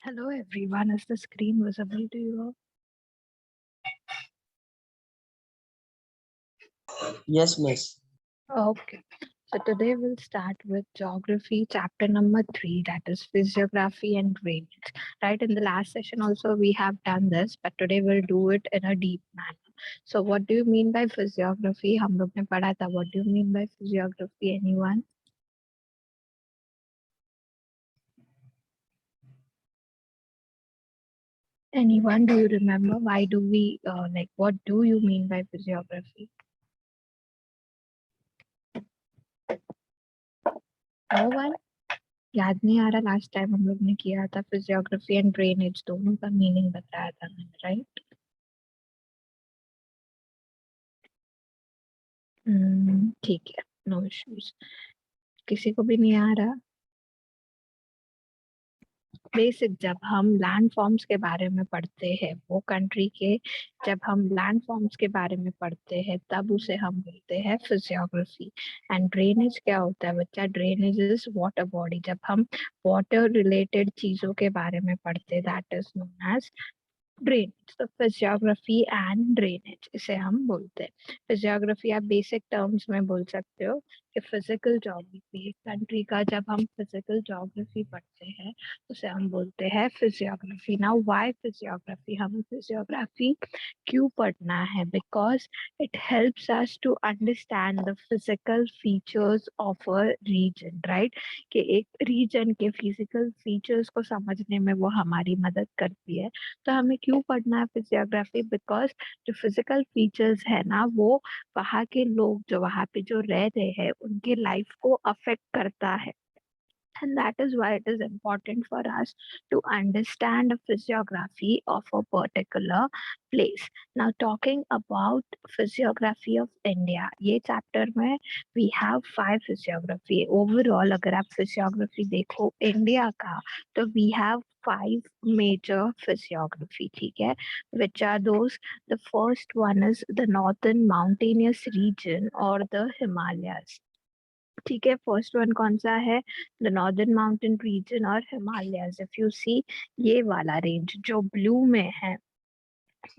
Hello everyone, is the screen visible to you Yes, miss. all? Okay, so today we'll start with geography chapter number 3, that is physiography and drainage. Right, in the last session also we have done this, but today we'll do it in a deep manner. So what do you mean by physiography? हम लोग ने पढ़ा था. What do you mean by physiography? Anyone? Anyone? Do you remember why do we like? What do you mean by physiography? No one? याद नहीं आ रहा. Last time हम लोग ने किया था फिजियोग्राफी एंड ड्रेनेज, दोनों का मीनिंग बताया था मैंने, राइट? ठीक है, नो इश्यूज. किसी को भी नहीं आ रहा? बेसिक जब हम लैंड फॉर्म्स के बारे में पढ़ते हैं, वो कंट्री के जब हम लैंड फॉर्म्स के बारे में पढ़ते हैं तब उसे हम बोलते हैं फिजियोग्राफी. एंड ड्रेनेज क्या होता है बच्चा? Drainage is water body. जब हम वाटर रिलेटेड चीजों के बारे में पढ़ते हैं, that is known as drainage. तो फिजियोग्राफी एंड ड्रेनेज इसे हम बोलते हैं. फिजियोग्राफी आप बेसिक टर्म्स में बोल सकते हो कि फिजिकल ज्योग्राफी. एक कंट्री का जब हम फिजिकल ज्योग्राफी पढ़ते हैं उसे हम बोलते हैं फिजियोग्राफी. Now why physiography? हमें फिजियोग्राफी क्यों पढ़ना है? Because it helps us to understand the physical features of a region, right? कि एक रीजन के फिजिकल फीचर्स को समझने में वो हमारी मदद करती है. तो हमें क्यों पढ़ना है फिजियोग्राफी? बिकॉज जो फिजिकल फीचर्स है ना, वो वहाँ के लोग जो वहाँ पे जो रह रहे हैं उनके लाइफ को अफेक्ट करता है. And that is why it is important for us to understand the physiography of a particular place. Now talking about physiography of India, ये chapter में we have 5 physiography. Overall अगर आप physiography देखो India का, तो we have 5 major physiography, ठीक है? Which are those? The first one is the northern mountainous region or the Himalayas. ठीक है, फर्स्ट वन कौन सा है? द नॉर्दर्न माउंटेन रीजन और हिमालयस. इफ यू सी ये वाला रेंज जो ब्लू में है,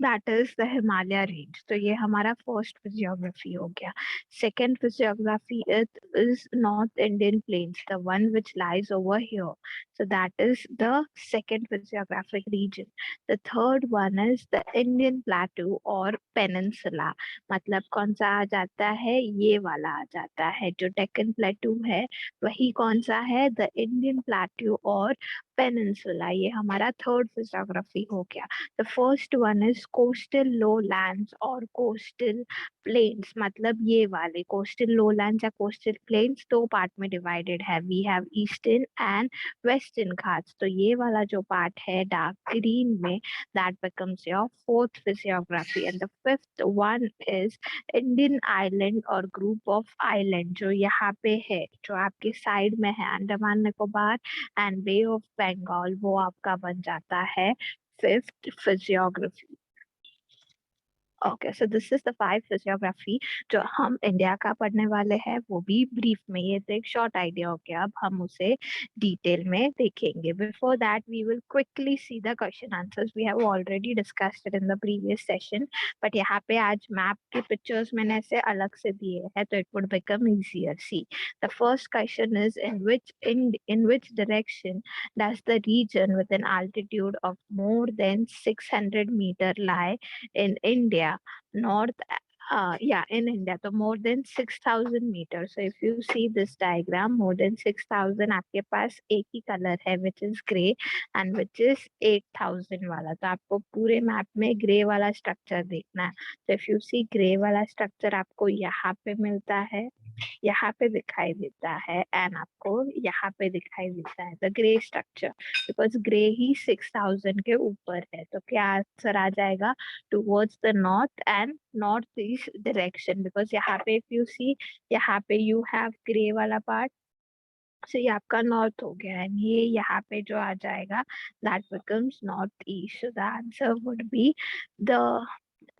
that is the Himalaya range. तो ये हमारा फर्स्ट फिजियोग्राफी हो गया. Second physiography is north Indian plains, the one which lies over here. So that is the second physiographic region. The third one is the Indian plateau और peninsula. मतलब कौन सा आ जाता है? ये वाला आ जाता है. जो डेक्कन प्लेटू है वही कौन सा है? द इंडियन प्लेटू और पेनिनसुला. ये हमारा थर्ड फिजियोग्राफी हो गया. The first one is coastal lowlands और coastal plains. मतलब ये वाले coastal lowlands या coastal plains दो पार्ट में divided है. We have eastern and western Ghats. तो ये वाला जो पार्ट है dark green में, that becomes your fourth physiography. And the fifth one is Indian island और group of island जो यहाँ पे है, जो आपके साइड में है, Andaman Nicobar and bay of Bengal, वो आपका बन जाता है fifth physiography. Okay, so this is the 5 physiography जो हम इंडिया का पढ़ने वाले हैं, वो भी ब्रीफ में. ये तो एक शॉर्ट आइडिया हो गया. अब हम उसे डिटेल में देखेंगे. Before that we will quickly see the question answers. We have already discussed it in the previous session, but यहाँ पे आज मैप के पिक्चर्स मैंने ऐसे अलग से दिए हैं तो it would become easier. See, the first question is in which direction does the region with an altitude of more than 600 meter lie in India? North, yeah, in India, so more than 6,000 meters. So if you see this diagram, more than 6,000, आपके पास एक ही colour है which is grey and which is 8,000 वाला. तो आपको पूरे map में grey वाला structure देखना है. तो if you see ग्रे वाला स्ट्रक्चर आपको यहाँ पे मिलता है, यहाँ पे दिखाई देता है, एंड आपको यहाँ पे दिखाई देता है the grey structure, because grey ही 6,000 के ऊपर है. तो क्या आंसर आ जाएगा? Towards the north and north east direction. Because यहाँ पे इफ यू सी, यहाँ पे यू हैव ग्रे वाला पार्ट, so ये आपका नॉर्थ हो गया, एंड ये यहाँ पे जो आ जाएगा that becomes north east. So the answer would be the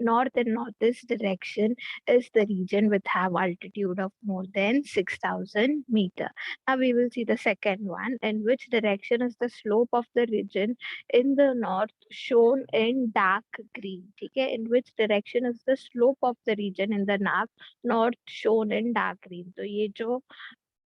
north and northeast direction is the region with have altitude of more than 6,000 meter. Now we will see the second one. In which direction is the slope of the region in the north shown in dark green? Okay, in which direction is the slope of the region in the north shown in dark green? तो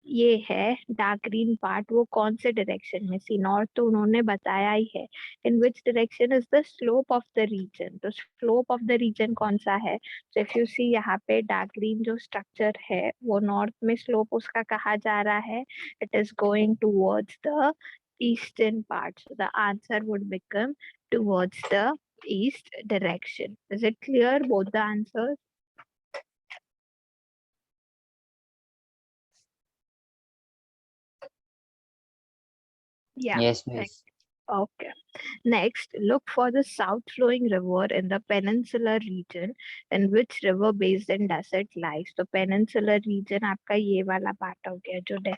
ये है dark green part, वो कौन से direction में? सी north तो उन्होंने बताया ही है. In which direction is the slope of the region? तो स्लोप ऑफ द रीजन कौन सा है? तो इफ यू सी यहाँ पे डार्क ग्रीन जो स्ट्रक्चर है वो नॉर्थ में स्लोप उसका कहा जा रहा है, it is going towards the eastern part. So the answer would become towards the east direction. Is it clear both the answers? Yeah. Yes, miss. Okay. Next, look for the south flowing river in the peninsular region in which river basin does it lies. तो peninsular region आपका ये वाला part हो गया जो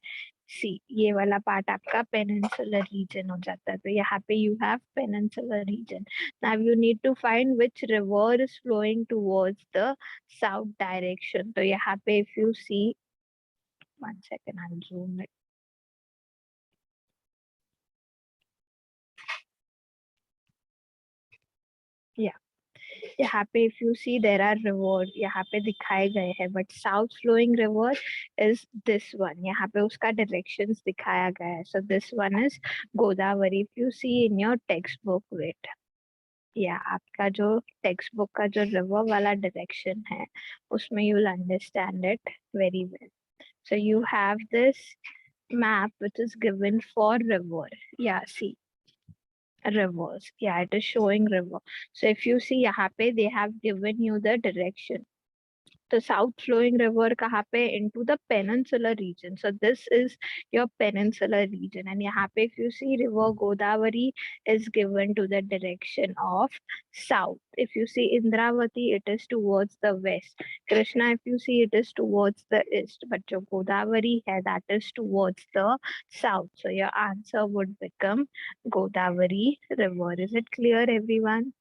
सी ये वाला part आपका peninsular region हो जाता है. तो यहाँ पे you have peninsular region. Now you need to find which river is flowing towards the south direction. तो यहाँ पे if you see, 1 second, I'll zoom it. Yeah. यहाँ पे if you see there are river यहाँ पे दिखाए गए हैं, but south flowing river is this one. यहाँ पे उसका directions दिखाया गया है. So this one is Godavari. If you see in your textbook, wait, या आपका जो textbook का जो river वाला direction है उसमें you will understand it very well. So you have this map which is given for river. Yeah, see, rivers. Yeah, it is showing river. So if you see यहाँ पे they have given you the direction. The south flowing river कहाँ पे? Into the peninsular region. So this is your peninsular region. And यहाँ पे if you see river Godavari is given to the direction of south. If you see Indravati, it is towards the west. Krishna, if you see, it is towards the east. But जो Godavari है, that is towards the south. So your answer would become Godavari river. Is it clear, everyone?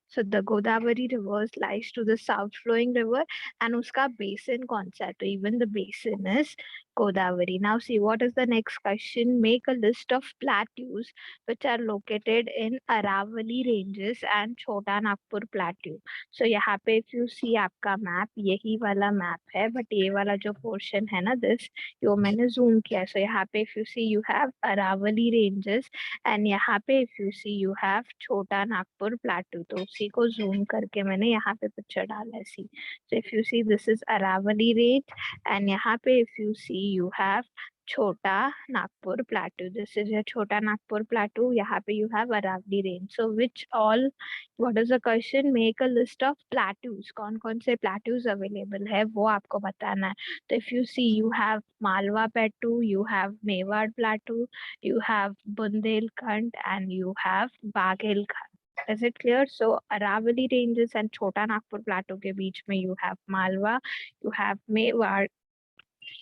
So the Godavari river lies to the south flowing river and uska basin kaun sa hai? So even the basin is Godavari. Now see what is the next question. Make a list of plateaus which are located in Aravali ranges and Chota Nagpur plateau. So यहाँ पे if you see आपका map यही वाला map है, but ये वाला जो portion है ना this यो मैंने zoom किया. So यहाँ पे if you see you have Aravali ranges and यहाँ पे if you see you have छोटा नागपुर plateau. तो उसी को zoom करके मैंने यहाँ पे पिक्चर डाला है. सी so if you see this is Aravali range and यहाँ पे if you see you have छोटा Nagpur plateau. This is your छोटा नागपुर plateau. यहाँ पे you have Aravali range. So which all, what is the question? Make a list of plateaus. कौन कौन से plateaus available है वो आपको बताना है. So if you see you have Malwa plateau, you have Mewar plateau, you have Bundelkhand and you have Bagelkhand. Is it clear? So Aravali ranges and Chota Nagpur plateau के बीच में you have Malwa, you have Mewar,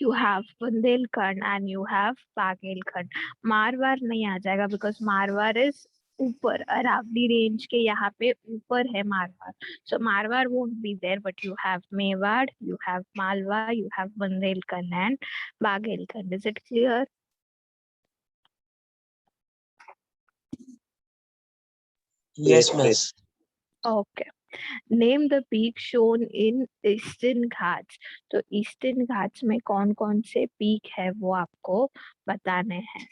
you have Bundelkhand and you have Bagelkhand. Marwar नहीं आ जाएगा because Marwar is ऊपर, Aravalli range के यहाँ पे ऊपर है Marwar. So Marwar won't be there, but you have Mewar, you have Malwa, you have Bundelkhand and Bagelkhand. Is it clear? Yes, miss. Okay. Name the peak shown in Eastern Ghats. तो Eastern Ghats में कौन कौन से peak है वो आपको बताने हैं.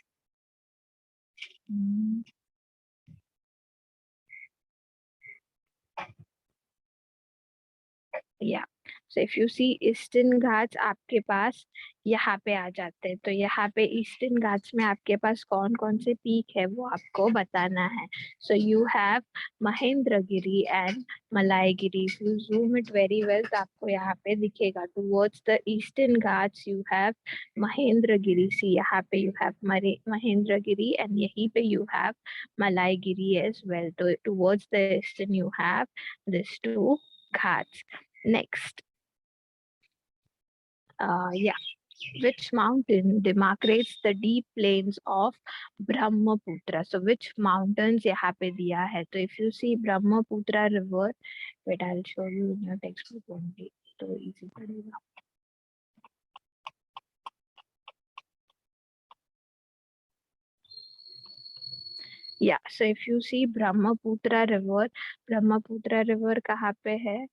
Yeah. So if you see Eastern Ghats आपके पास यहाँ पे आ जाते हैं. तो यहाँ पे Eastern Ghats में आपके पास कौन कौन से peak है वो आपको बताना है. So you have Mahendragiri and Malaigiri. If you zoom it very well तो आपको यहाँ पे दिखेगा. Towards the Eastern Ghats you have Mahendragiri. See यहाँ पे you have Mahendragiri and यहीं पे you have Malaigiri as well. So towards the eastern you have these two ghats. Next. Yeah. which mountain demarcates the deep plains of Brahmaputra? So which mountains यहाँ पे दिया है? तो if you see Brahmaputra river, wait, I'll show you in your textbook only, तो easy पड़ेगा. Yeah, so if you see Brahmaputra river कहाँ पे है?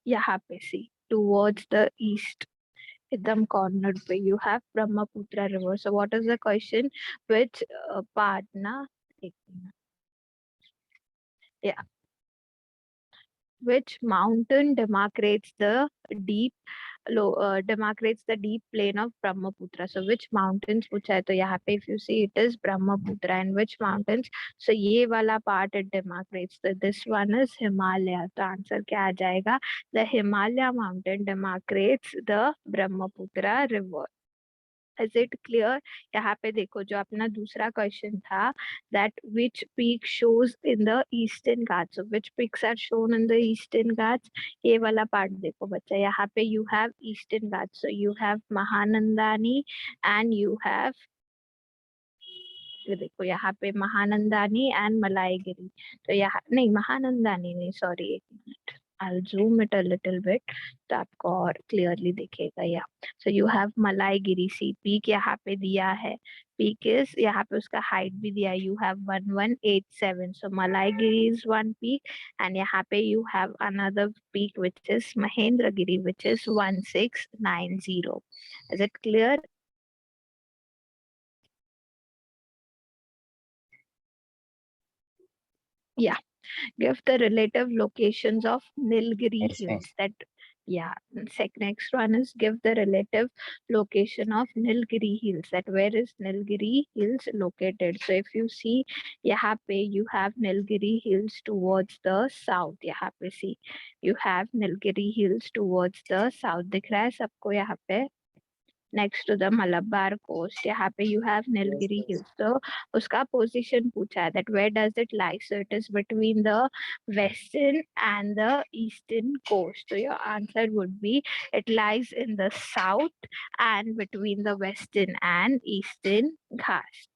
यहाँ पे, see, towards the east. एकदम corner पे you have Brahmaputra river. So what is the question? Which part ना? एक minute. Yeah. Which mountain demarcates the deep plain of Brahmaputra? So which mountains पूछा है, तो यहाँ पे if you see it is Brahmaputra, and which mountains? So ये वाला part it demarcates. So this one is Himalaya. तो answer क्या आ जाएगा? The Himalaya mountain demarcates the Brahmaputra river. Is it clear? यहाँ पे देखो जो अपना दूसरा क्वेश्चन था, that which peak shows in the eastern Ghats. So which peaks are shown in the eastern Ghats? ये वाला पार्ट देखो बच्चा, यहाँ पे you have eastern Ghats. So you have Mahanandani and you have, ये देखो यहाँ पे महानंदानी एंड मलाईगिरी. तो यहाँ नहीं, महानंदानी नहीं, सॉरी, एक minute, I'll zoom it a little bit तो आपको और क्लियरली दिखेगा. या so you have Malaygiri, see peak यहाँ पे दिया है, पीक इज यहाँ पे उसका हाइट भी दिया है, you have 1187. So Malaygiri is one peak and यहाँ पे you have another peak which is Mahendragiri which is 1690. Is it clear? Yeah. Give the relative locations of Nilgiri Yes, hills. miss. That, yeah. Next one is give the relative location of Nilgiri hills. That where is Nilgiri hills located? So if you see, यहाँ पे you have Nilgiri hills towards the south. यहाँ पे see, you have Nilgiri hills towards the south. दिख रहा है सबको यहाँ पे? Next to the Malabar coast, यहाँ पे you have Yes, Nilgiri miss. Hills. तो उसका पोजीशन पूछा है, that where does it lie. So it is between the western and the eastern coast. तो your answer would be it lies in the south and between the western and eastern Ghats.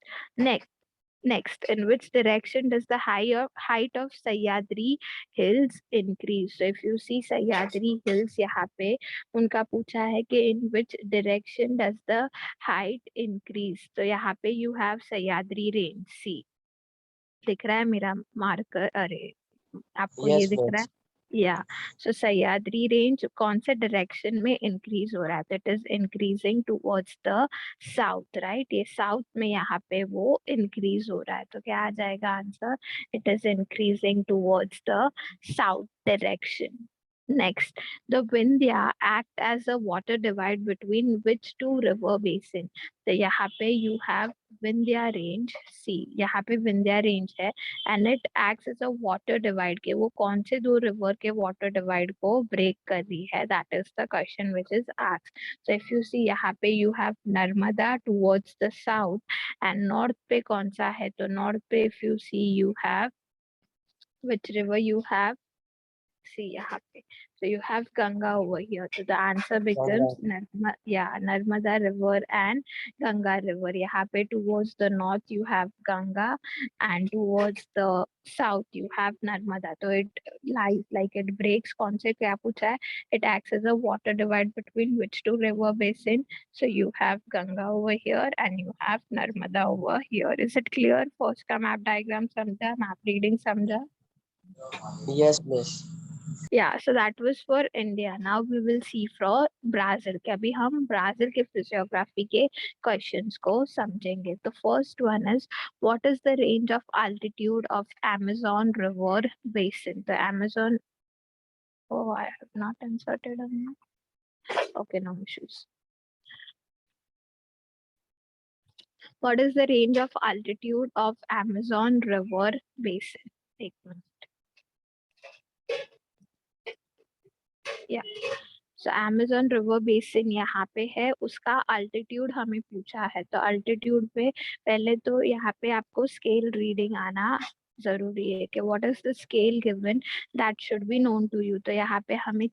Next, in which direction does the height of Sahyadri Hills increase? So if you see Sahyadri Hills यहाँ पे उनका पूछा है कि in which direction does the height increase? तो यहाँ पे you have Sahyadri range. See, दिख रहा है मेरा मार्कर? अरे आपको ये Yes, दिख रहा है? miss. या सो सह्याद्री रेंज कौन से डायरेक्शन में इंक्रीज हो रहा है? That is increasing towards the south, right? ये साउथ में यहाँ पे वो इंक्रीज हो रहा है. तो क्या आ जाएगा answer? It is increasing towards the south direction. Next, the Vindhya act as a water divide between which two river basin? तो यहाँ पे you have Vindhya range. See, यहाँ पे Vindhya range है and it acts as a water divide. के वो कौन से दो river के water divide को break कर रही है? That is the question which is asked. So if you see यहाँ पे you have Narmada towards the south and north पे कौन सा है? तो north पे if you see you have which river you have? See यहाँ पे, so you have Ganga over here. So the answer becomes Narmada river and Ganga river. यहाँ पे towards the north you have Ganga and towards the south you have Narmada. So it lies like it breaks. कौन से क्या पूछा है? It acts as a water divide between which two river basin? So you have Ganga over here and you have Narmada over here. Is it clear? First का map diagram समझा, map reading समझा? Yes, miss. Yeah, so that was for India. Now we will see for Brazil. कि अभी हम Brazil के physiography के questions को समझेंगे. The first one is, what is the range of altitude of Amazon River Basin? The Amazon, oh, I have not inserted a map. Okay, no issues. What is the range of altitude of Amazon River Basin? एक minute. Yeah. So Amazon River Basin यहाँ पे है, उसका altitude हमें पूछा है. तो altitude पे पहले तो यहाँ पे आपको स्केल रीडिंग आना जरूरी है कि what is the scale given that should be known to you. तो यहाँ पे हमें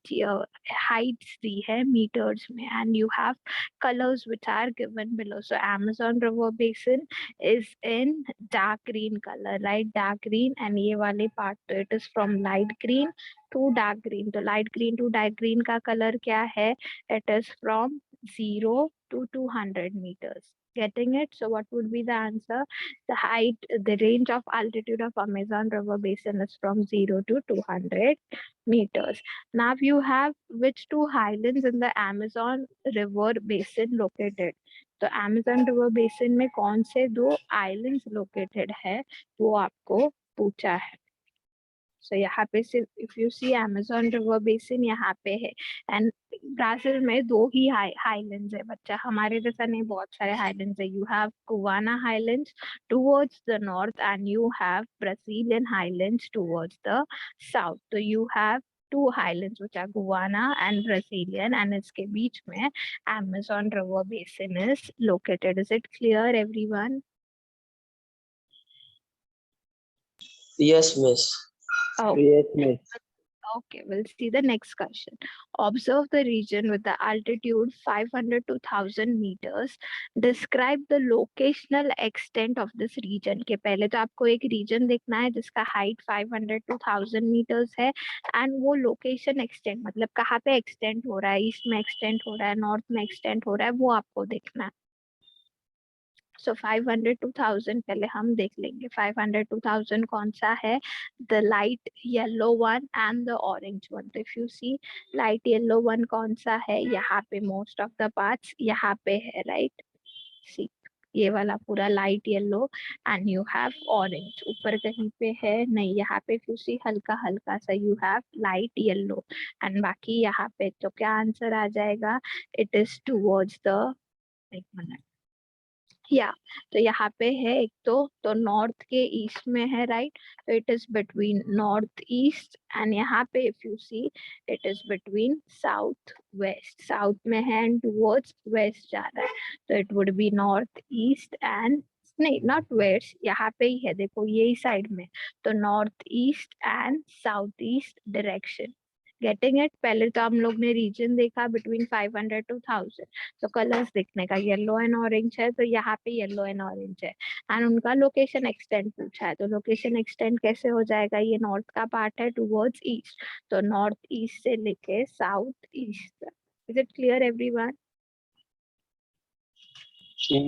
हाइट्स दी है मीटर्स में, and you have colours which are given below. So Amazon river basin is in dark green colour, right, dark green. And ये वाले part तो it is from light green to dark green. तो light green to dark green का colour क्या है? It is from 0 to 200 meters. Getting it? So what would be the answer? The height, the range of altitude of Amazon river basin is from 0 to 200 meters. Now you have which two highlands in the Amazon river basin located? तो Amazon river basin में कौन से दो islands located है वो आपको पूछा है। सो यहाँ पे सिर्फ if you see Amazon river basin यहाँ पे है, एंड ब्राजील में दो ही हाईलैंड्स है बच्चा, हमारे जैसा नहीं, बहुत सारे हाईलैंड्स है। You have Guiana highlands towards the north and you have Brazilian highlands towards the south. तो you have two highlands which are Guiana and Brazilian, and इसके बीच में Amazon river basin is located. Is it clear everyone? Yes, miss. Oh, Yes, miss. okay, we'll see the next question. Observe the region with the altitude 500 to 1000 meters. Describe the locational extent of this region. के पहले तो आपको एक region देखना है जिसका height 500 to 1000 meters है, and वो location extent मतलब कहाँ पे extend हो रहा है, east में extend हो रहा है, north में extend हो रहा है, वो आपको देखना है। सो 500 to 1000 पहले हम देख लेंगे। 500 to 1000 कौन सा है? The light yellow one and the orange one. तो if you see light yellow one कौन सा है, यहाँ पे मोस्ट ऑफ द पार्ट्स यहाँ पे है, राइट। सी ये वाला पूरा light yellow, and you have orange ऊपर कहीं पे है नहीं, यहाँ पे इफ यू सी हल्का हल्का सा you have light yellow, and बाकी यहाँ पे। तो क्या आंसर आ जाएगा? इट इज टूवर्ड्स द, एक मिनट, या तो यहाँ पे है एक तो नॉर्थ के ईस्ट में है, राइट। तो it is between north east, and यहाँ पे if you see it is between south west, south में है एंड टुवर्ड्स वेस्ट जा रहा है। तो it would be north east and, नहीं नॉट वेस्ट, यहाँ पे ही है देखो यही साइड में। तो north east and south east direction. Getting it? पहले तो हम लोग ने रीजन देखा बिटवीन 500 to 1000, तो कलर्स देखने का येलो एंड ऑरेंज है, तो यहाँ पे येलो एंड ऑरेंज है, एंड उनका लोकेशन एक्सटेंड पूछा है। तो लोकेशन एक्सटेंड कैसे हो जाएगा? ये नॉर्थ का पार्ट है टुवर्ड्स ईस्ट, तो नॉर्थ ईस्ट से लेके south east. Is it clear everyone?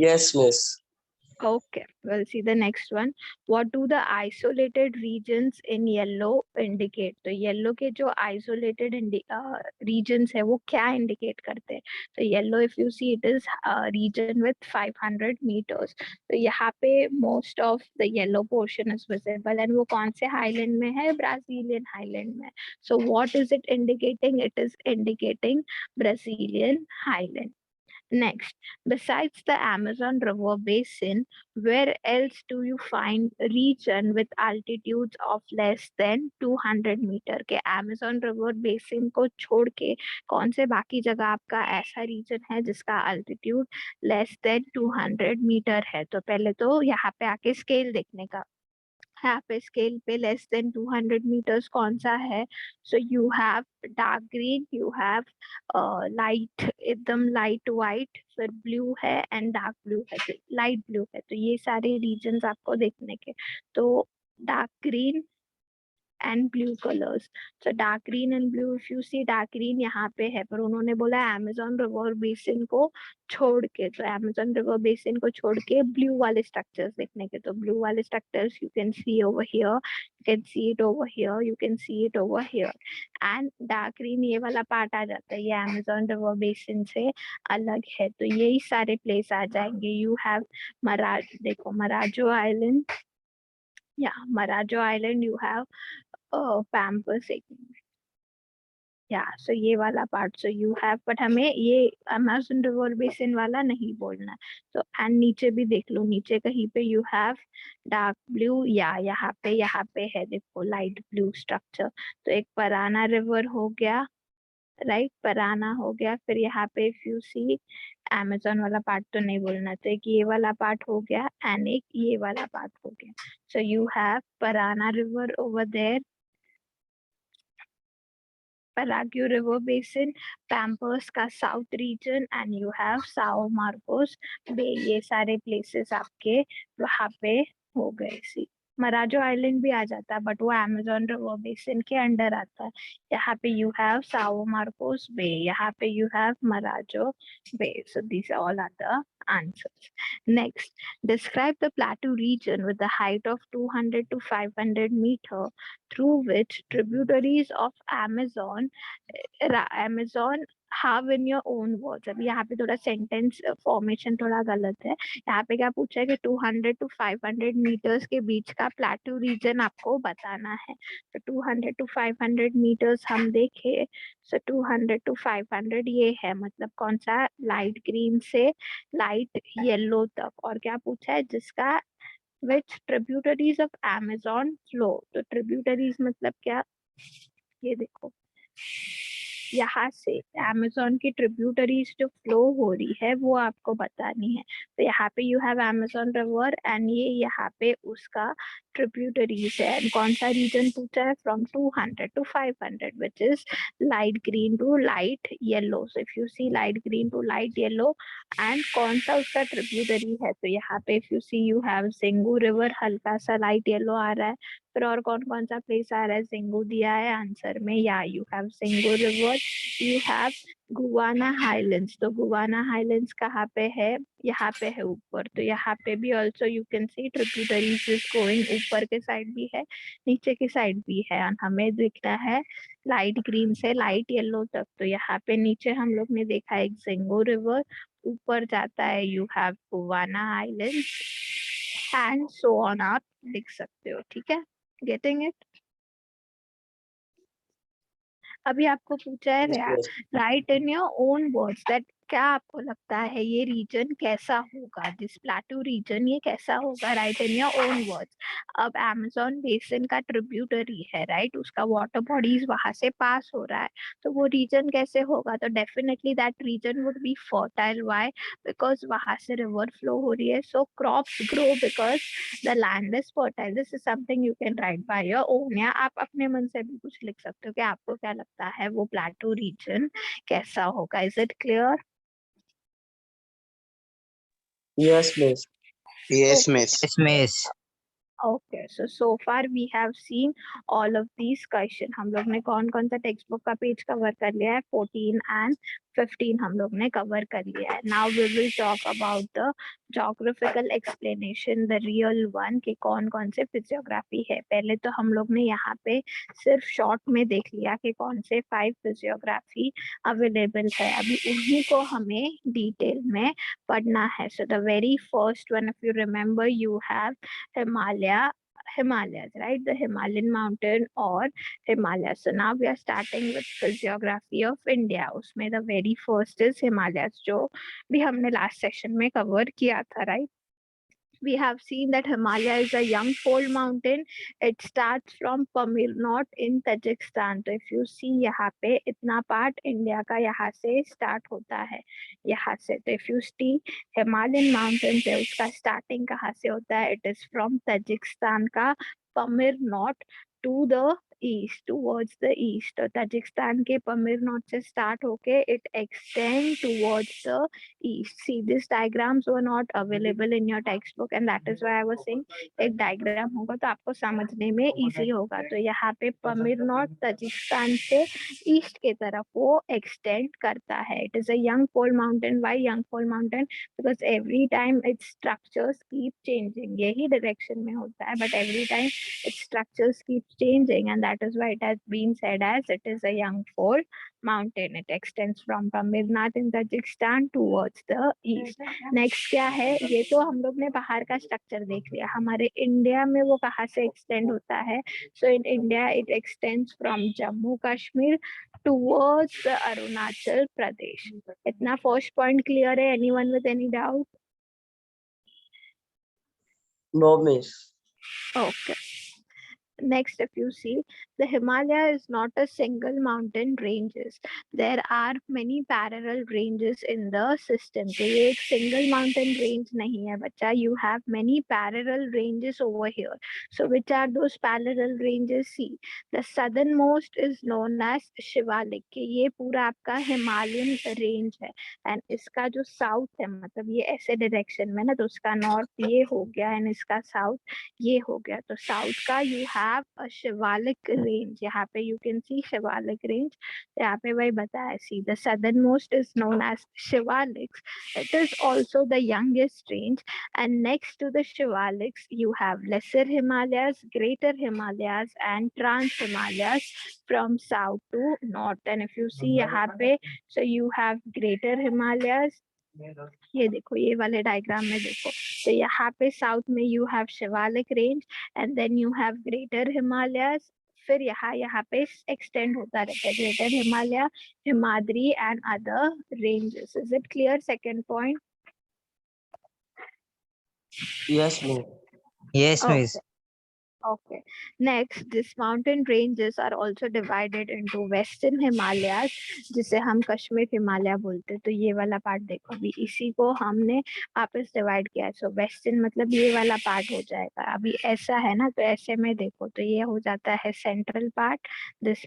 Yes, miss. Okay, we'll see the next one. What do the isolated regions in yellow indicate? तो yellow के जो isolated regions है वो क्या indicate करते हैं? तो yellow if you see it is region with 500 meters. तो यहाँ पे most of the yellow portion is visible, and वो कौन से highland में है? Brazilian highland में। So what is it indicating? It is indicating Brazilian highland. Next, besides the Amazon River basin, where else do you find region with altitudes of less than 200 meter? के Amazon River basin को छोड़ के कौन से बाकी जगह आपका ऐसा region है जिसका altitude less than 200 meter है? तो पहले तो यहाँ पे आके scale देखने का, यहाँ पे स्केल पे लेस देन 200 meters कौन सा है? So you have dark green, you have light, एकदम लाइट वाइट, फिर ब्लू है एंड डार्क ब्लू है, लाइट ब्लू है। तो ये सारे रीजन्स आपको देखने के, तो dark green and blue colours. तो dark green and blue, if you see dark green यहाँ पे है, पर उन्होंने बोला अमेज़न रिवर बेसिन को छोड़ के, तो अमेज़न रिवर बेसिन को छोड़ के ब्लू वाले स्ट्रक्चर्स देखने के। तो ब्लू वाले structures you can C over here, you can see it over here, you can see it over here, and dark green ये वाला पार्ट आ जाता है, ये अमेज़न रिवर बेसिन से अलग है। तो यही सारे प्लेस आ जाएंगे। यू हैव मराज, देखो मराजो आइलैंड, या मराजो आइलैंड, यू हैव पैम्पर्स, या सो ये वाला part, so you have, but हमें ये अमेज़न रिवर बेसिन वाला नहीं बोलना है। तो एंड नीचे भी देख लो, नीचे कहीं पे यू हैव डार्क ब्लू, या यहाँ पे है देखो लाइट ब्लू स्ट्रक्चर। तो एक पराना रिवर हो गया, राइट, पराना हो गया। फिर यहाँ पे इफ यू सी अमेजोन वाला पार्ट तो नहीं बोलना, तो एक ये वाला पार्ट हो गया एंड एक ये वाला पार्ट हो गया। So you have Parana river over there, Paraguay River Basin, Pampers का south region and you have Sao Marcos bay. ये सारे प्लेसेस आपके वहां पे हो गए। सी मराजो आइलैंड भी आ जाता है बट वो अमेजोन रिवर बेसिन के अंडर आता है। यहाँ पे you have Sao Marcos bay, यहाँ पे you have Marajo bay. So these all are the answers. Next, describe the plateau region with the height of 200 to 500 meter through which tributaries of Amazon have in your own words। अभी यहाँ पे थोड़ा sentence formation थोड़ा गलत है। यहाँ पे क्या पूछा है कि 200 to 500 मीटर्स के बीच का प्लेटू रीजन आपको बताना है। तो 200 to 500 मीटर्स हम देखे, सो 200 to 500 ये है, मतलब कौन सा, लाइट ग्रीन से लाइट येलो तक। और क्या पूछा है, जिसका which tributaries of Amazon flow। तो ट्रिब्यूटरीज मतलब क्या, ये देखो, यहाँ से अमेजोन की ट्रिब्यूटरीज जो फ्लो हो रही है वो आपको बतानी है। तो यहाँ पे you have Amazon river and ये यहाँ पे उसका ट्रिब्यूटरीज है। एंड कौन सा रीजन पूछा है, from 200 to 500 which is light green to light yellow. So if you see light green to light yellow and कौन सा उसका ट्रिब्यूटरी है, तो यहाँ पे if you see you have Xingu river, हल्का सा लाइट येलो आ रहा है। फिर और कौन कौन सा प्लेस आ रहा है, सिंगू दिया है आंसर में, या you have Xingu river, you have Guiana highlands. तो गुवाना हाईलैंड्स कहाँ पे है, यहाँ पे है ऊपर। तो यहाँ पे भी also you can C tributaries is going, ऊपर के साइड भी है नीचे की साइड भी है। और हमें दिख रहा है लाइट ग्रीन से लाइट येलो तक। तो यहाँ पे नीचे हम लोग ने देखा एक सिंगू रिवर, ऊपर जाता है you have Guiana island and so on, आप लिख सकते हो। ठीक है, गेटिंग इट। अभी आपको पूछा है Yes, miss. Right in your own words that क्या आपको लगता है ये रीजन कैसा होगा, दिस प्लेटू रीजन ये कैसा होगा, right in your own words. अब अमेजोन बेसिन का ट्रिब्यूटरी है, राइट, उसका वाटर बॉडीज वहां से पास हो रहा है, तो वो रीजन कैसे होगा, तो definitely that region would be fertile. Why, because वहां से रिवर फ्लो हो रही है, so crops grow because the land is fertile. This is something you can write by your own, या आप अपने मन से भी कुछ लिख सकते हो कि आपको क्या लगता है वो प्लेटू रीजन कैसा होगा। Is it clear? Yes, miss. Yes, Okay. miss. Yes, miss. Okay, so far we have seen all of these question। हम लोग ने कौन कौन सा टेक्स्ट बुक का पेज कवर कर लिया है, 14 and 15 हम लोग ने कवर कर लिया है। Now we will talk about the geographical explanation, the real one, कि कौन कौन से फिजियोग्राफी है। पहले तो हम लोग ने यहाँ पे सिर्फ शॉर्ट में देख लिया कि कौन से 5 फिजियोग्राफी अवेलेबल है, अभी उन्हीं को हमें डिटेल में पढ़ना है। So the very first one, if you remember, you have Himalayas, right? The Himalayan mountain or Himalayas. So now we are starting with physiography of India. उसमें the very first is Himalayas, जो भी हमने last session में cover किया था, right? We have seen that Himalaya is a young fold mountain. It starts from Pamir Not in Tajikistan. तो if you see यहाँ पे इतना part India का यहाँ से start होता है, यहाँ से। तो if you see Himalayan mountains है, उसका starting कहाँ से होता है, it is from Tajikistan का Pamir Not to the east, towards the east। तो ताजिकिस्तान के पमीर नॉट से स्टार्ट होके it extend towards the east। See, these diagrams were not available in your textbook and that is why I was saying एक diagram होगा तो आपको समझने में इजी होगा। तो यहाँ पे पमीर नॉट ताजिकिस्तान से ईस्ट के तरफ वो एक्सटेंड करता है। It is a young fold mountain. Why young fold mountain, because every time it's structures keep changing. यही डायरेक्शन में होता है but every time its structures keep changing and that is why it has been said as it is a young fold mountain। It extends from Pamir Nath in Tajikistan towards the east। Next क्या है, ये तो हम लोग ने बाहर का structure देख लिया, हमारे इंडिया में वो कहाँ से एक्सटेंड होता है। So in India it extends from Jammu Kashmir towards Arunachal Pradesh. इतना फर्स्ट पॉइंट क्लियर है? Anyone with any doubt? No, miss. Okay. Next, if you see The Himalaya is not a single mountain ranges. There are many parallel ranges in the system. तो ये एक single mountain range नहीं है बच्चा. You have many parallel ranges over here. So which are those parallel ranges? See, the southernmost is known as Shivalik. कि ये पूरा आपका हिमालयन रेंज है. एंड इसका जो साउथ है, मतलब ये ऐसे डायरेक्शन में ना, तो उसका नॉर्थ ये हो गया एंड इसका साउथ ये हो गया. तो साउथ का you have a Shivalik range. यहाँ पे you can see Shivalik range. यहाँ पे वही बताया. See, the southern most is known as Shivaliks. It is also the youngest range. And next to the Shivaliks, you have Lesser Himalayas, Greater Himalayas, and Trans Himalayas from south to north. And if you see यहाँ पे, so you have Greater Himalayas. ये देखो, ये वाले diagram में देखो, तो यहाँ पे साउथ में you have Shivalik range and then you have greater Himalayas. फिर यहाँ पे एक्सटेंड होता रहता है greater Himalaya, Himadri and other ranges. Is it clear? Second point. Yes, miss. Yes, Okay. miss. Okay. Next, these mountain ranges are also divided into Western Himalayas, जिसे हम कश्मीर हिमालय बोलते हैं. तो ये वाला पार्ट देखो, अभी इसी को हमने आपस डिवाइड किया है. सो वेस्टर्न मतलब ये वाला पार्ट हो जाएगा. अभी ऐसा है ना, तो ऐसे में देखो, तो ये हो जाता है central part. This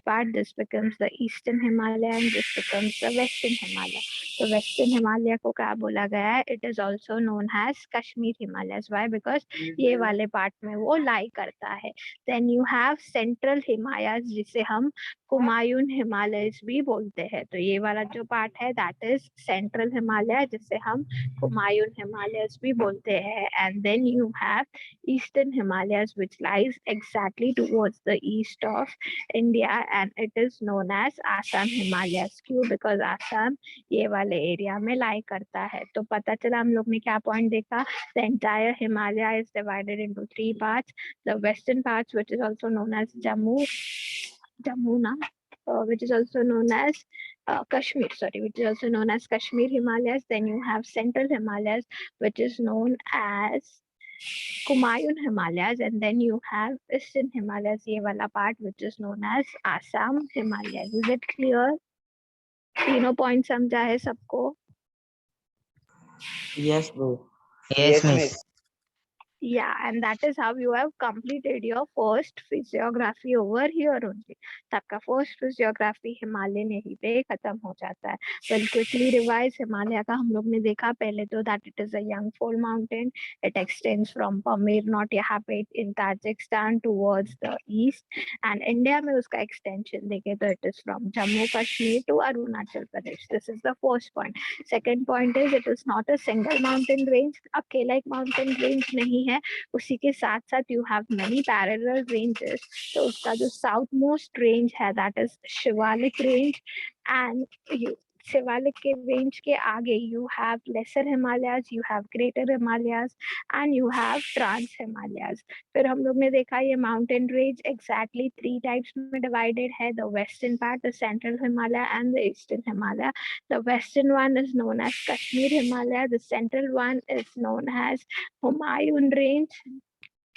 becomes the eastern Himalaya and this becomes the western Himalaya. तो वेस्टर्न हिमालय को क्या बोला गया है? It is also known as Kashmir Himalaya. Why? Because ये वाले पार्ट में वो लाई करता है. Then you have central Himalayas, जिसे हम कुमायून हिमालयस भी बोलते हैं. तो ये वाला जो पार्ट है दैट इज सेंट्रल हिमालय, जिसे हम कुमायून हिमालयस भी बोलते हैं. And then you have eastern Himalayas which lies exactly towards the east of India and it is known as Assam Himalayas. क्यों? बिकॉज आसाम ये वाले एरिया में लाई करता है. तो पता चला हम लोग ने क्या पॉइंट देखा. The entire Himalaya is divided into three parts. The western parts, which is also known as Jamuna, which is also known as Kashmir, sorry, which is also known as Kashmir Himalayas. Then you have central Himalayas, which is known as Kumayun Himalayas, and then you have eastern Himalayas, ये वाला part, which is known as Assam Himalayas. Is it clear? तीनों point समझा है सबको? Yes, miss. Yes, miss. Yeah, and that is how you have completed your first physiography over here only. तो आपका first physiography Himalayan यहीं पे खत्म हो जाता है. Well, quickly revise. हिमालय का हम लोग ने देखा पहले तो that it is a young fold mountain. It extends from Pamir Not यहाँ पे in Tajikistan towards the east, and India में उसका extension देखे तो it is from Jammu Kashmir to Arunachal Pradesh. This is the first point. Second point is it is not a single mountain range. अकेला एक mountain range नहीं है, उसी के साथ साथ you have many parallel ranges. तो उसका जो साउथ मोस्ट रेंज है that is Shivalik range. And you Shivalik के रेंज के आगे you have lesser Himalayas, you have greater Himalayas and you have trans Himalayas. फिर हम लोग ने देखा ये mountain range exactly three types में डिवाइडेड है. The western part, the central Himalaya and the eastern Himalaya. The western one is known as Kashmir Himalaya. The central one is known as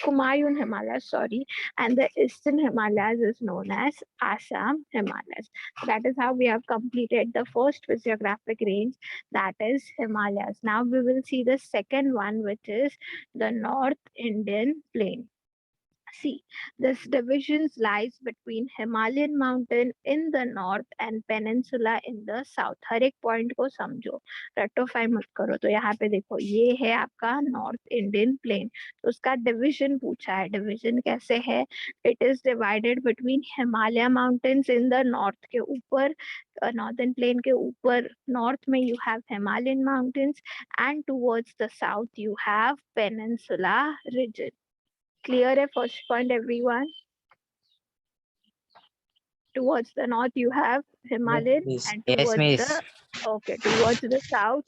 Kumayun Himalayas, sorry, and the eastern Himalayas is known as Assam Himalayas. So that is how we have completed the first physiographic range, that is Himalayas. Now we will see the second one, which is the North Indian Plain. See, this division lies between Himalayan mountain in the north and peninsula in the south. हर एक point को समझो, रटोफाई मत करो. तो यहाँ पे देखो, ये है आपका नॉर्थ इंडियन प्लेन. तो उसका डिविजन पूछा है. डिविजन कैसे है? It is divided between Himalaya mountains in the north के ऊपर, नॉर्दर्न प्लेन के ऊपर नॉर्थ में you have Himalayan mountains and towards the south you have peninsula region. Clear है first point everyone? Towards the north you have Himalayan Yes, and Yes, towards miss. the south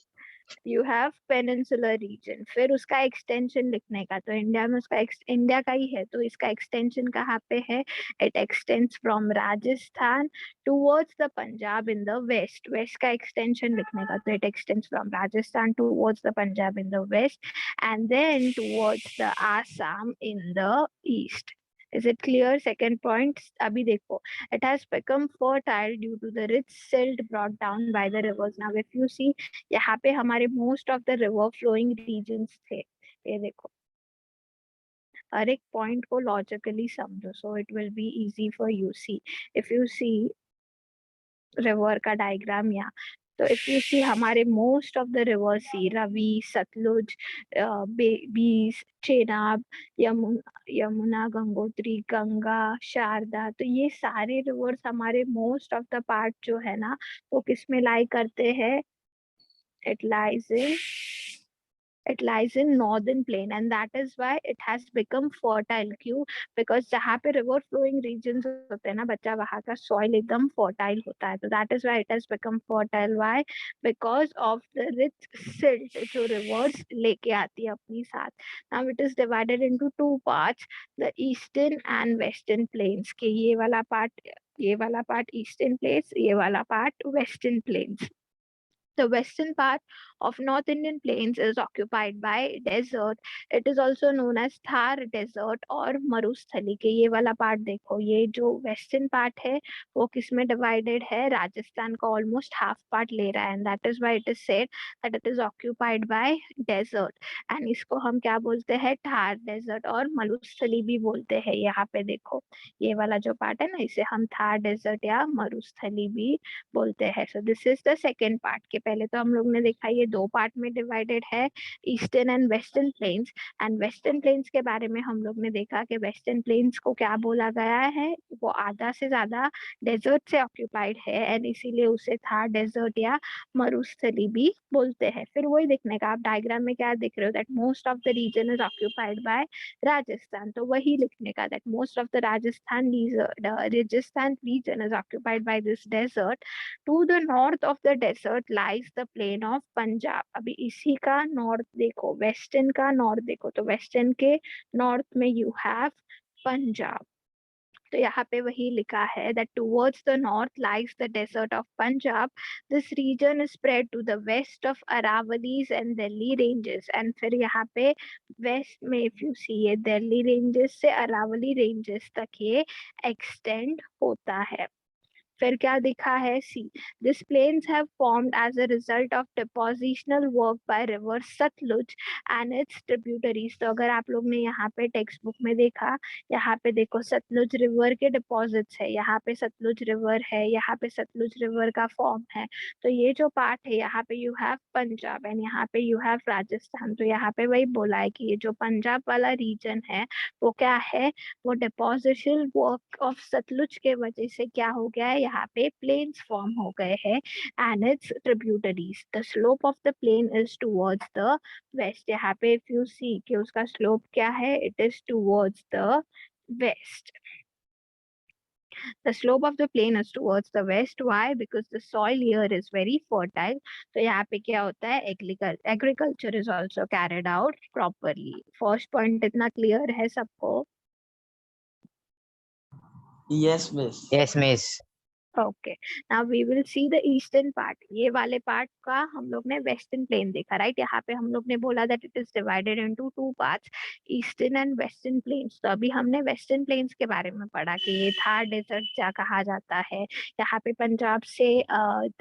you have peninsular region. फिर उसका extension लिखने का, तो India में उसका India का ही है, तो इसका extension कहाँ पे है? It extends from Rajasthan towards the Punjab in the west. West का extension लिखने का, तो it extends from Rajasthan towards the Punjab in the west and then towards the Assam in the east. Is it clear? Second point, अभी देखो, it has become fertile due to the rich silt brought down by the rivers. Now if you see, यहाँ पे हमारे most of the river flowing regions थे, ये देखो, हर एक point को logically समझो, so it will be easy for you. See, if you see river का डायग्राम यहाँ, तो इफ यू सी हमारे मोस्ट ऑफ द रिवर सी रवि, सतलुज, बीस, चेनाब, यमुना, गंगोत्री, गंगा, शारदा, तो ये सारे रिवर्स हमारे मोस्ट ऑफ द पार्ट जो है ना वो किस में लाई करते हैं? It lies in northern plain, and that is why it has become fertile. क्यों? Because जहाँ पे river flowing regions होते हैं ना बच्चा, वहाँ का soil एकदम fertile होता है, तो that is why it has become fertile. Why? Because of the rich silt जो rivers लेके आती है अपनी साथ. Now it is divided into two parts, the eastern and western plains. के ये वाला part eastern plains, ये वाला part western plains. The western part of North Indian plains is occupied by desert. It is also known as Thar desert और मरुस्थली. के ये वाला part देखो, ये जो western part है वो किसमें divided है? राजस्थान का almost half part ले रहा है, and that is why it is said that it is occupied by desert. And इसको हम क्या बोलते हैं? Thar desert और मरुस्थली भी बोलते हैं. यहाँ पे देखो, ये वाला जो part है ना, इसे हम Thar desert या मरुस्थली भी बोलते हैं. So this is the second part. के पहले तो हम लोग ने देखा ये दो पार्ट में डिवाइडेड है, eastern and western plains. And western plains के बारे में हम लोग ने देखा कि वेस्टर्न प्लेन्स को क्या बोला गया है? वो आधा से ज्यादा डेजर्ट से ऑक्यूपाइड है, एंड इसीलिए उसे थार डेजर्ट या मरुस्थली भी बोलते हैं. फिर वही देखने का, आप डायग्राम में क्या दिख रहे हो? That most of the region is occupied by Rajasthan. तो वही लिखने का, that most of the Rajasthan region is occupied by this desert. To the north of the desert lies the plain of Punjab. अभी इसी का नॉर्थ देखो, वेस्टर्न का north देखो, तो वेस्टर्न के नॉर्थ में यू हैव पंजाब. तो यहाँ पे वही लिखा है that towards the north lies the desert of Punjab. This region is spread to the west of Aravallis and Delhi ranges. And फिर यहाँ पे west में if you see ये दिल्ली ranges से अरावली ranges तक ये extend होता है. फिर क्या दिखा है? See, this plains have formed as a result of depositional work by river Sutlej and its tributaries. तो अगर आप लोग ने यहाँ पे टेक्स्ट बुक में देखा, यहाँ पे देखो सतलुज रिवर के डिपॉजिट्स है, यहाँ पे सतलुज रिवर है, यहाँ पे सतलुज रिवर का फॉर्म है. तो ये जो पार्ट है, यहाँ पे यू हैव पंजाब एंड यहाँ पे यू हैव राजस्थान. तो यहाँ पे वही बोला है कि ये जो पंजाब वाला रीजन है वो क्या है? वो डिपोजिशनल वर्क ऑफ सतलुज के वजह से क्या हो गया है? यहाँ पे प्लेन्स फॉर्म हो गए हैं and its tributaries. The slope of the plain is towards the west. यहाँ पे इफ यू सी कि उसका स्लोप क्या है, it is towards the west. The slope of the plain is towards the west. Why? Because the soil here is very fertile. तो यहाँ पे क्या होता है? Agriculture is also carried out properly. First point इतना clear है सबको? Yes, miss. Yes, miss. Okay, now we will see the eastern part. ये वाले part का हम लोग ने western plain देखा, right? यहाँ पे हम लोग ने बोला that it is divided into two parts, eastern and western plains. तो अभी हमने western plains के बारे में पढ़ा कि ये थार desert क्या कहा जाता है, यहाँ पे पंजाब से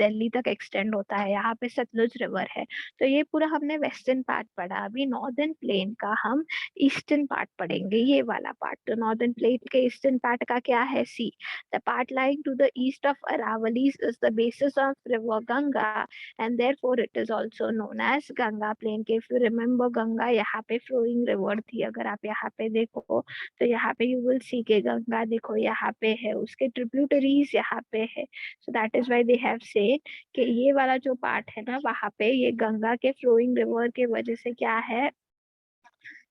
दिल्ली तक extend होता है, यहाँ पे सतलुज river है. तो ये पूरा हमने western part पढ़ा. अभी northern plain का हम eastern part पढ़ेंगे, ये वाला part. तो northern plain के eastern part का क्या है? See, the part lying to the east of Aravallis is the basis of river Ganga, and therefore it is also known as Ganga Plain. If you remember, Ganga यहाँ पे flowing river थी. अगर आप यहाँ पे देखो तो यहाँ पे you will see कि गंगा देखो यहाँ पे है, उसके tributaries यहाँ पे है. So that is why they have said कि ये वाला जो part है ना, वहाँ पे ये गंगा के flowing river के वजह से क्या है?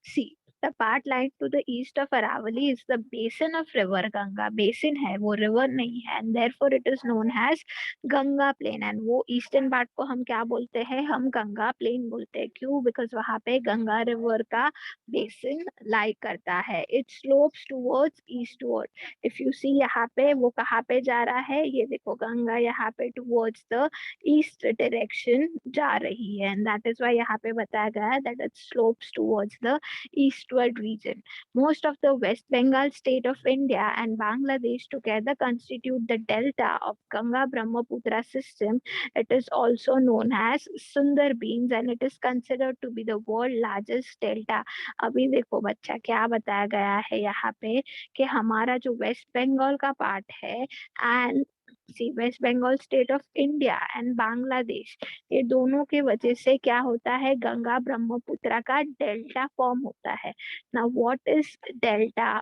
See, the part lying to the east of Aravalli is the basin of river Ganga. Basin है, वो river नहीं है, and therefore it is known as Ganga Plain. And वो eastern part को हम क्या बोलते हैं? हम गंगा प्लेन बोलते हैं. क्यों? Because वहाँ पे गंगा river का basin lie करता है. It slopes towards eastward. If you see यहाँ पे वो कहाँ पे जा रहा है? ये देखो, गंगा यहाँ पे towards the east direction जा रही है, and that is why यहाँ पे बताया गया है that it slopes towards the eastward. westward region. Most of the West Bengal state of India and Bangladesh together constitute the delta of Ganga Brahmaputra system. It is also known as Sundarbans and it is considered to be the world largest delta. अभी देखो बच्चा क्या बताया गया है यहाँ पे कि हमारा जो वेस्ट बंगाल का पार्ट है and see west Bengal state of India and Bangladesh, ये दोनों के वजह से क्या होता है, गंगा ब्रह्मपुत्र का डेल्टा फॉर्म होता है. Now what is delta?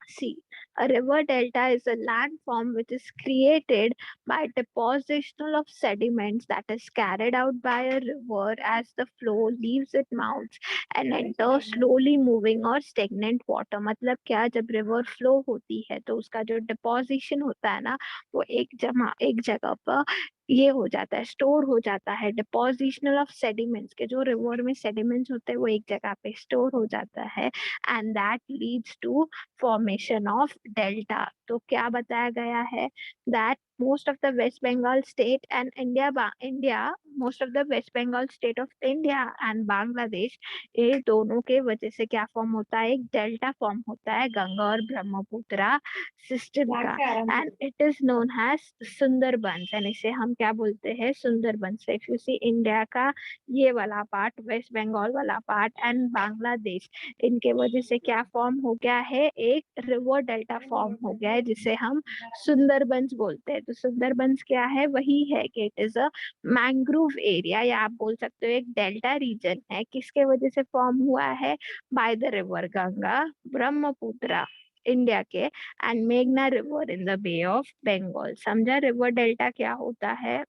See, a river delta is a landform which is created by depositional of sediments that is carried out by a river as the flow leaves its mouths and enters slowly moving or stagnant water. मतलब क्या, जब river flow होती है तो उसका जो deposition होता है ना, वो एक जगह पर ये हो जाता है, स्टोर हो जाता है. डिपोजिशनल ऑफ सेडिमेंट्स के जो रिवर में सेडिमेंट्स होते हैं वो एक जगह पे स्टोर हो जाता है and that leads to formation of delta. तो क्या बताया गया है, that most of the West Bengal state and most of the West Bengal state of India and Bangladesh, ये दोनों के वजह से क्या फॉर्म होता है, एक डेल्टा फॉर्म होता है गंगा और ब्रह्मपुत्र सिस्टम का and it is known as Sundarbans and इसे हम क्या बोलते हैं, Sundarbans. If you see India का ये वाला पार्ट, वेस्ट बंगाल वाला पार्ट एंड बांग्लादेश, इनके वजह से क्या फॉर्म हो गया है, एक रिवर डेल्टा फॉर्म हो गया है जिसे हम सुंदरबंस बोलते हैं. तो सुंदरबंस क्या है, वही है कि it is a mangrove area या आप बोल सकते हो एक डेल्टा रीजन है. किसके वजह से फॉर्म हुआ है, by the river Ganga Brahmaputra India के एंड मेघना river in the bay of Bengal. समझा रिवर डेल्टा क्या होता है?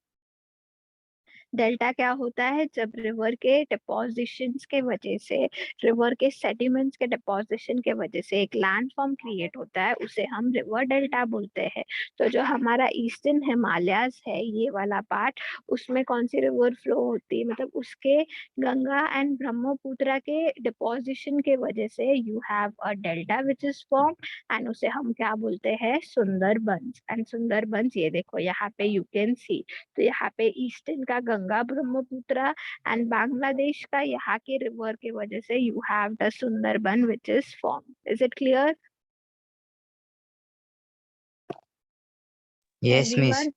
डेल्टा क्या होता है, जब रिवर के डिपोजिशंस के वजह से, रिवर के सेडिमेंट्स के डिपोजिशन के वजह से एक लैंडफॉर्म क्रिएट होता है, उसे हम रिवर डेल्टा बोलते हैं. तो जो हमारा ईस्टर्न हिमालयस है ये वाला पार्ट, उसमें कौन सी रिवर फ्लो होती है, मतलब उसके गंगा एंड ब्रह्मपुत्र के डिपोजिशन के वजह से you have a delta which is form and उसे हम क्या बोलते हैं, सुंदरबंस. एंड सुंदरबंस ये देखो यहाँ पे यू कैन सी, तो यहाँ पे ईस्टर्न का गंगा ब्रह्मपुत्र एंड बांग्लादेश का यहाँ के रिवर के वजह से you have the Sundarban which is form. Is it clear Yes, miss. everyone?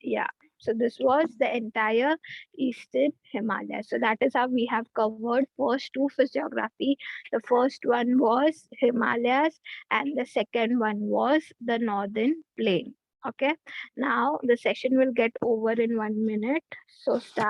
Yeah. So this was the entire Eastern Himalaya. So that is how we have covered first two physiography. The first one was Himalayas and the second one was the Northern Plain. Okay. Now the session will get over in 1 minute. So start.